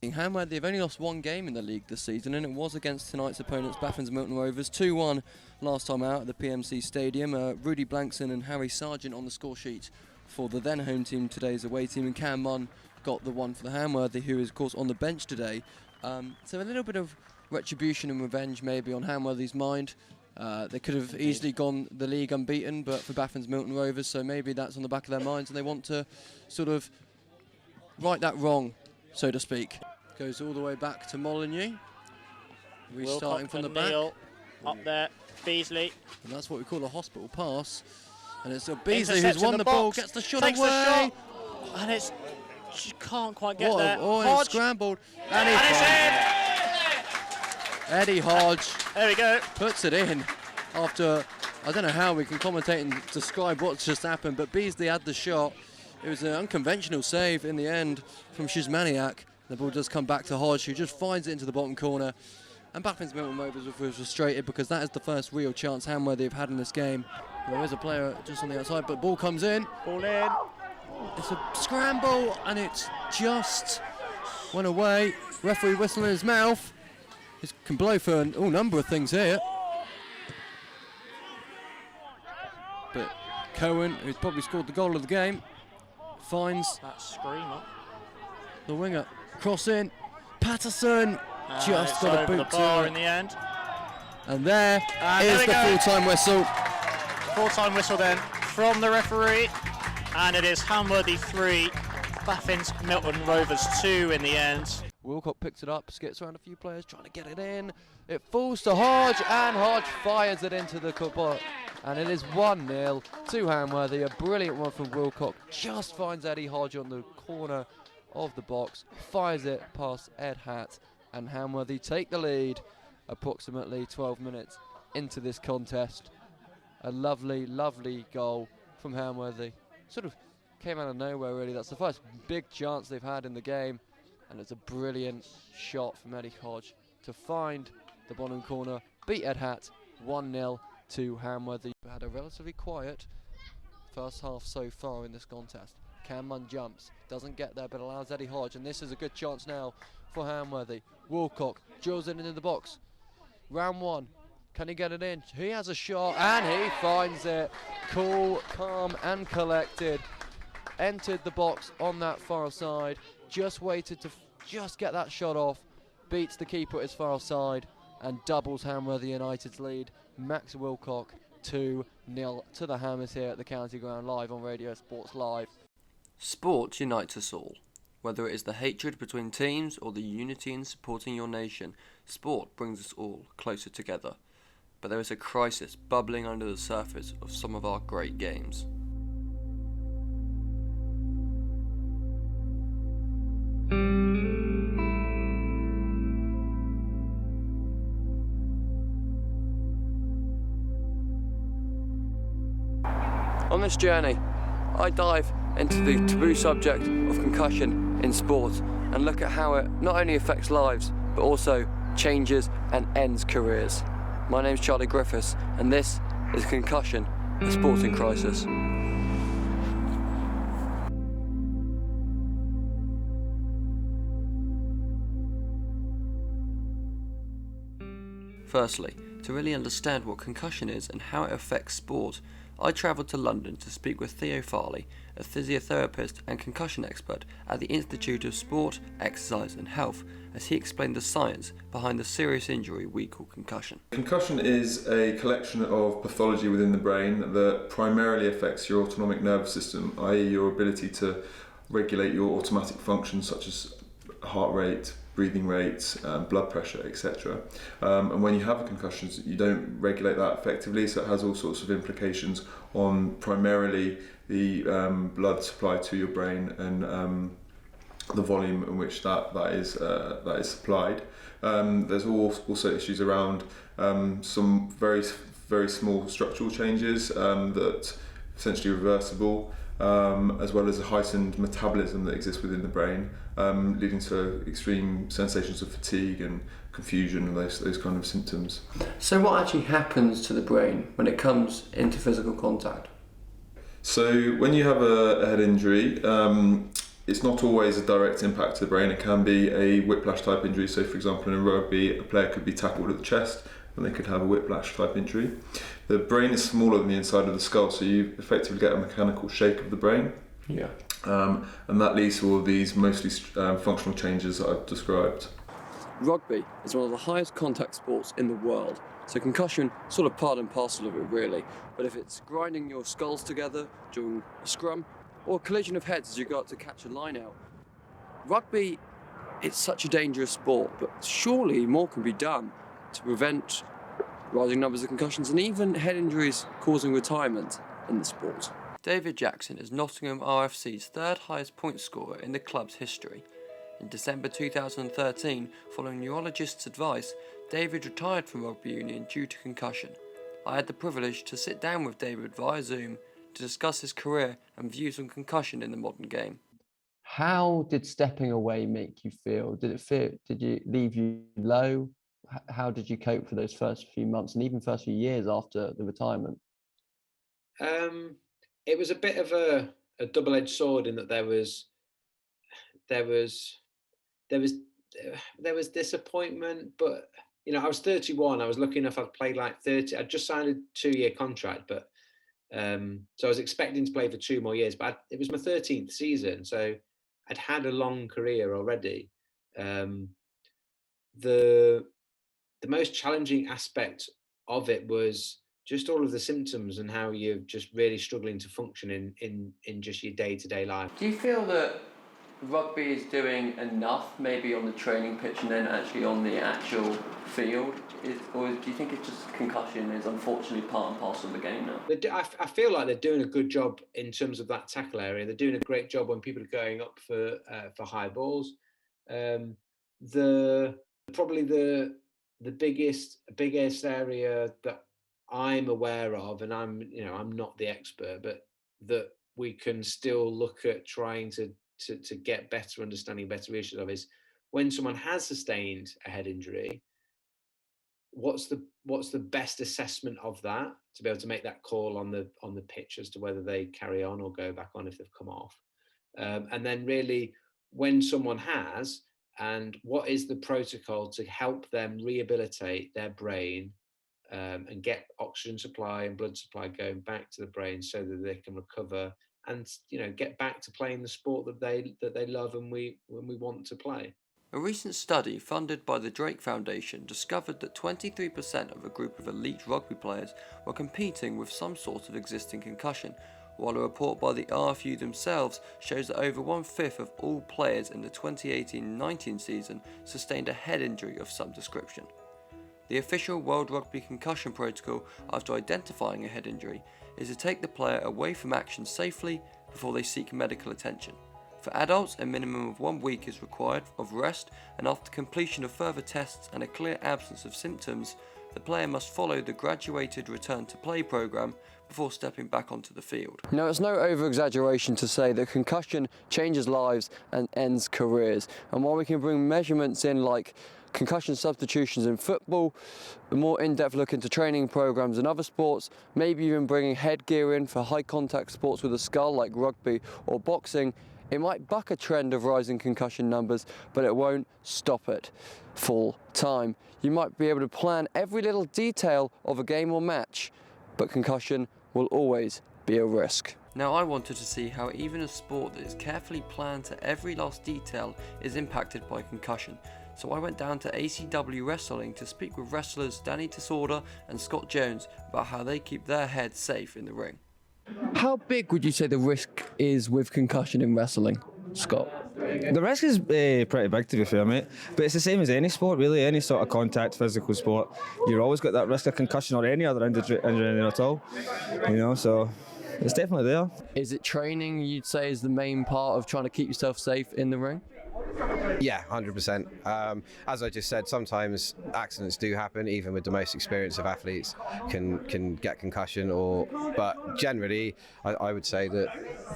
Hamworthy have only lost one game in the league this season, and it was against tonight's opponents, Baffin's Milton Rovers, 2-1 last time out at the PMC Stadium. Rudy Blankson and Harry Sargent on the score sheet for the then home team, today's away team, and Cam Munn got the one for the Hamworthy, who is of course on the bench today. So a little bit of retribution and revenge maybe on Hamworthy's mind. They could have easily gone the league unbeaten, but for Baffin's Milton Rovers, so maybe that's on the back of their minds, and they want to sort of right that wrong, so to speak. Goes all the way back to Molyneux. Restarting from the back. Up there, Beasley. And that's what we call a hospital pass. And it's Beasley who's won the ball, gets the shot away. The shot, and it's, she can't quite get there. Oh, and it's scrambled. And it's in. Eddie Hodge. There we go. Puts it in after, I don't know how we can commentate and describe what's just happened, but Beasley had the shot. It was an unconventional save in the end from Shizmaniak. The ball does come back to Hodge, who just finds it into the bottom corner. And Baffin's Milton Rovers was frustrated because that is the first real chance Hamworthy have had in this game. There is a player just on the outside, but ball comes in. Ball in. It's a scramble, and it's just went away. Referee whistle in his mouth. It can blow for a number of things here. But Cohen, who's probably scored the goal of the game, finds that screamer. The winger. Cross in. Patterson just got a boot the bar in the end. And there is the full-time whistle. Full-time whistle then from the referee. And it is Hamworthy 3, Baffin's Milton Rovers 2 in the end. Wilcock picks it up, skips around a few players, trying to get it in. It falls to Hodge, and Hodge fires it into the cup. And it is 1-0 to Hamworthy. A brilliant one from Wilcock. Just finds Eddie Hodge on the corner of the box, fires it past Ed Hatt, and Hamworthy take the lead approximately 12 minutes into this contest. A lovely, lovely goal from Hamworthy. Sort of came out of nowhere, really. That's the first big chance they've had in the game, and it's a brilliant shot from Eddie Hodge to find the bottom corner, beat Ed Hatt 1-0 to Hamworthy. We had a relatively quiet first half so far in this contest. Cam Munn jumps, doesn't get there, but allows Eddie Hodge, and this is a good chance now for Hamworthy. Wilcock drills it into the box. Round one, can he get it in? He has a shot, and he finds it. Cool, calm, and collected. Entered the box on that far side, just waited to just get that shot off, beats the keeper at his far side, and doubles Hamworthy United's lead. Max Wilcock 2-0 to the Hammers here at the County Ground, live on Radio Sports Live. Sport unites us all. Whether it is the hatred between teams or the unity in supporting your nation, sport brings us all closer together. But there is a crisis bubbling under the surface of some of our great games. On this journey, I dive into the taboo subject of concussion in sport and look at how it not only affects lives but also changes and ends careers. My name's Charlie Griffiths, and this is Concussion, a Sporting Crisis. Firstly, to really understand what concussion is and how it affects sport, I travelled to London to speak with Theo Farley, a physiotherapist and concussion expert at the Institute of Sport, Exercise and Health, as he explained the science behind the serious injury we call concussion. Concussion is a collection of pathology within the brain that primarily affects your autonomic nervous system, i.e. your ability to regulate your automatic functions such as heart rate, breathing rates, blood pressure, etc. And when you have a concussion, you don't regulate that effectively, so it has all sorts of implications on primarily the blood supply to your brain and the volume in which that is supplied. There's also issues around some very small structural changes that are essentially reversible, as well as a heightened metabolism that exists within the brain, leading to extreme sensations of fatigue and confusion and those kind of symptoms. So what actually happens to the brain when it comes into physical contact? So when you have a head injury, it's not always a direct impact to the brain. It can be a whiplash type injury. So for example, in rugby, a player could be tackled at the chest and they could have a whiplash type injury. The brain is smaller than the inside of the skull, so you effectively get a mechanical shake of the brain. Yeah. And that leads to all these mostly functional changes that I've described. Rugby is one of the highest contact sports in the world, so concussion sort of part and parcel of it really. But if it's grinding your skulls together during a scrum, or a collision of heads as you go up to catch a line out, rugby, it's such a dangerous sport, but surely more can be done to prevent rising numbers of concussions and even head injuries causing retirement in the sport. David Jackson is Nottingham RFC's third highest point scorer in the club's history. In December 2013, following neurologist's advice, David retired from rugby union due to concussion. I had the privilege to sit down with David via Zoom to discuss his career and views on concussion in the modern game. How did stepping away make you feel? Did you leave you low? How did you cope for those first few months and even first few years after the retirement? It was a bit of a double-edged sword in that there was disappointment, but I was 31. I was lucky enough I'd played like 30. I'd just signed a 2-year contract, but so I was expecting to play for 2 more years. But it was my 13th season, so I'd had a long career already. The most challenging aspect of it was just all of the symptoms and how you're just really struggling to function in just your day-to-day life. Do you feel that rugby is doing enough, maybe on the training pitch and then actually on the actual field? Or do you think it's just concussion is unfortunately part and parcel of the game now? I feel like they're doing a good job in terms of that tackle area. They're doing a great job when people are going up for high balls. Probably the biggest area that I'm aware of, and I'm not the expert, but that we can still look at trying to get better understanding, better issues of, is when someone has sustained a head injury, what's the best assessment of that to be able to make that call on the pitch as to whether they carry on or go back on if they've come off, and then really when someone has, and what is the protocol to help them rehabilitate their brain and get oxygen supply and blood supply going back to the brain so that they can recover and get back to playing the sport that they love and we want to play. A recent study funded by the Drake Foundation discovered that 23% of a group of elite rugby players were competing with some sort of existing concussion, while a report by the RFU themselves shows that over 1/5 of all players in the 2018-19 season sustained a head injury of some description. The official World Rugby concussion protocol after identifying a head injury is to take the player away from action safely before they seek medical attention. For adults, a minimum of 1 week is required of rest, and after completion of further tests and a clear absence of symptoms, the player must follow the graduated return to play programme before stepping back onto the field. Now, it's no over-exaggeration to say that concussion changes lives and ends careers, and while we can bring measurements in like concussion substitutions in football, a more in-depth look into training programs in other sports, maybe even bringing headgear in for high-contact sports with a skull like rugby or boxing, it might buck a trend of rising concussion numbers, but it won't stop it full time. You might be able to plan every little detail of a game or match, but concussion will always be a risk. Now, I wanted to see how even a sport that is carefully planned to every last detail is impacted by concussion. So I went down to ACW Wrestling to speak with wrestlers Danny Disorder and Scott Jones about how they keep their heads safe in the ring. How big would you say the risk is with concussion in wrestling, Scott? The risk is pretty big, to be fair, mate. But it's the same as any sport, really. Any sort of contact, physical sport, you've always got that risk of concussion or any other injury at all. So it's definitely there. Is it training, you'd say, is the main part of trying to keep yourself safe in the ring? Yeah, 100%. As I just said, sometimes accidents do happen, even with the most experienced of athletes can get concussion. But generally, I would say that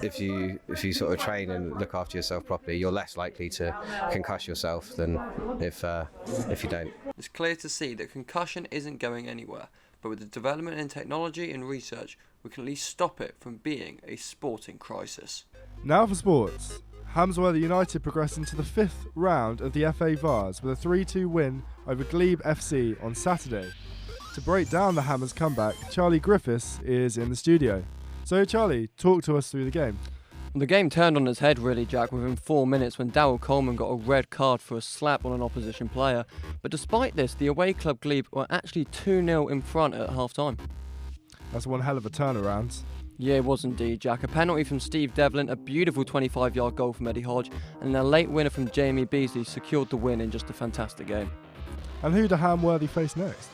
if you sort of train and look after yourself properly, you're less likely to concuss yourself than if you don't. It's clear to see that concussion isn't going anywhere, but with the development in technology and research, we can at least stop it from being a sporting crisis. Now for sports. Hammersworth United progressed into the 5th round of the FA Vars with a 3-2 win over Glebe FC on Saturday. To break down the Hammers comeback, Charlie Griffiths is in the studio. So Charlie, talk to us through the game. The game turned on its head really, Jack, within 4 minutes when Darryl Coleman got a red card for a slap on an opposition player. But despite this, the away club Glebe were actually 2-0 in front at half-time. That's one hell of a turnaround. Yeah, it was indeed, Jack. A penalty from Steve Devlin, a beautiful 25-yard goal from Eddie Hodge, and a late winner from Jamie Beasley secured the win in just a fantastic game. And who do Hamworthy face next?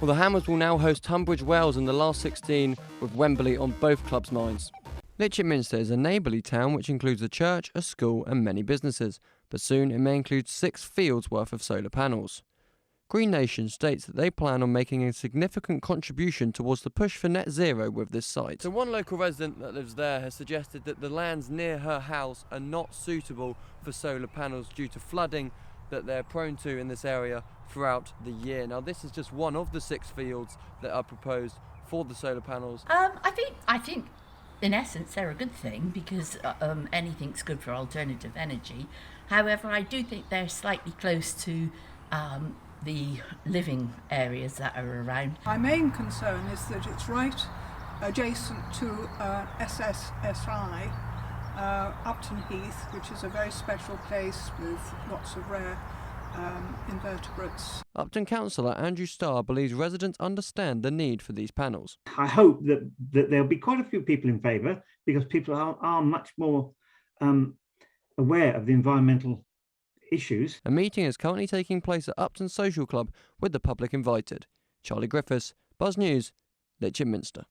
Well, the Hammers will now host Tunbridge Wells in the last 16 with Wembley on both clubs' minds. Litchfield Minster is a neighbourly town which includes a church, a school and many businesses, but soon it may include 6 fields worth of solar panels. Green Nation states that they plan on making a significant contribution towards the push for net zero with this site. So one local resident that lives there has suggested that the lands near her house are not suitable for solar panels due to flooding that they're prone to in this area throughout the year. Now this is just one of the 6 fields that are proposed for the solar panels. I think in essence they're a good thing because anything's good for alternative energy. However, I do think they're slightly close to the living areas that are around. My main concern is that it's right adjacent to SSSI, Upton Heath, which is a very special place with lots of rare invertebrates. Upton Councillor Andrew Starr believes residents understand the need for these panels. I hope that there'll be quite a few people in favour because people are much more aware of the environmental issues. A meeting is currently taking place at Upton Social Club with the public invited. Charlie Griffiths, Buzz News, Litchfield Minster.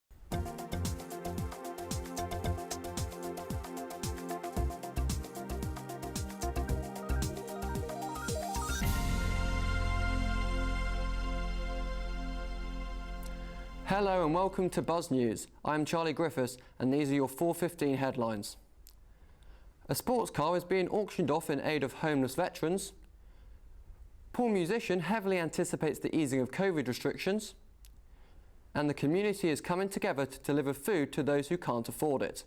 Hello and welcome to Buzz News. I'm Charlie Griffiths and these are your 4:15 headlines. A sports car is being auctioned off in aid of homeless veterans. Poor musician heavily anticipates the easing of COVID restrictions. And the community is coming together to deliver food to those who can't afford it.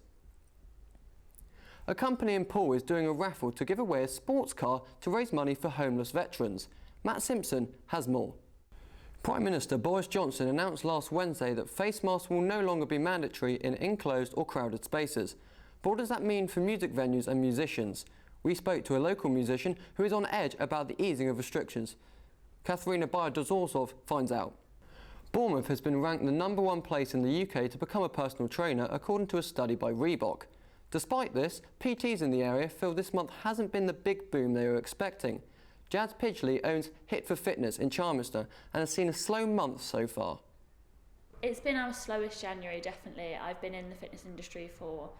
A company in Poole is doing a raffle to give away a sports car to raise money for homeless veterans. Matt Simpson has more. Prime Minister Boris Johnson announced last Wednesday that face masks will no longer be mandatory in enclosed or crowded spaces. But what does that mean for music venues and musicians? We spoke to a local musician who is on edge about the easing of restrictions. Katharina Bayer-Dozorsov finds out. Bournemouth has been ranked the #1 place in the UK to become a personal trainer according to a study by Reebok. Despite this, PTs in the area feel this month hasn't been the big boom they were expecting. Jazz Pidgley owns Hit for Fitness in Charminster and has seen a slow month so far. It's been our slowest January, definitely. I've been in the fitness industry for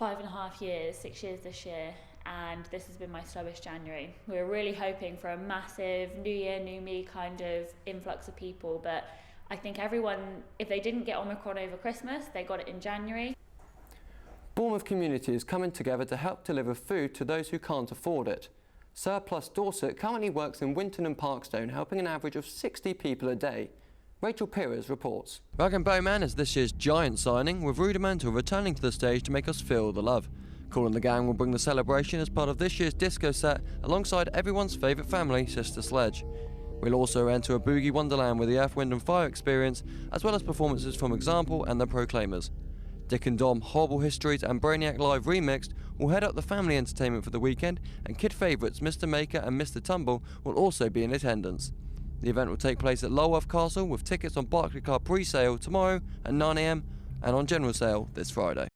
5.5 years, 6 years this year, and this has been my slowest January. We were really hoping for a massive new year, new me kind of influx of people, but I think everyone, if they didn't get Omicron over Christmas, they got it in January. Bournemouth community is coming together to help deliver food to those who can't afford it. Surplus Dorset currently works in Winton and Parkstone, helping an average of 60 people a day. Rachel Pires reports. Rag and Bowman is this year's giant signing, with Rudimental returning to the stage to make us feel the love. Cool and the Gang will bring the celebration as part of this year's disco set, alongside everyone's favourite family, Sister Sledge. We'll also enter a boogie wonderland with the Earth, Wind and Fire experience, as well as performances from Example and the Proclaimers. Dick and Dom, Horrible Histories and Brainiac Live Remixed will head up the family entertainment for the weekend, and kid favourites Mr Maker and Mr Tumble will also be in attendance. The event will take place at Lulworth Castle, with tickets on Barclaycard pre-sale tomorrow at 9 AM and on general sale this Friday.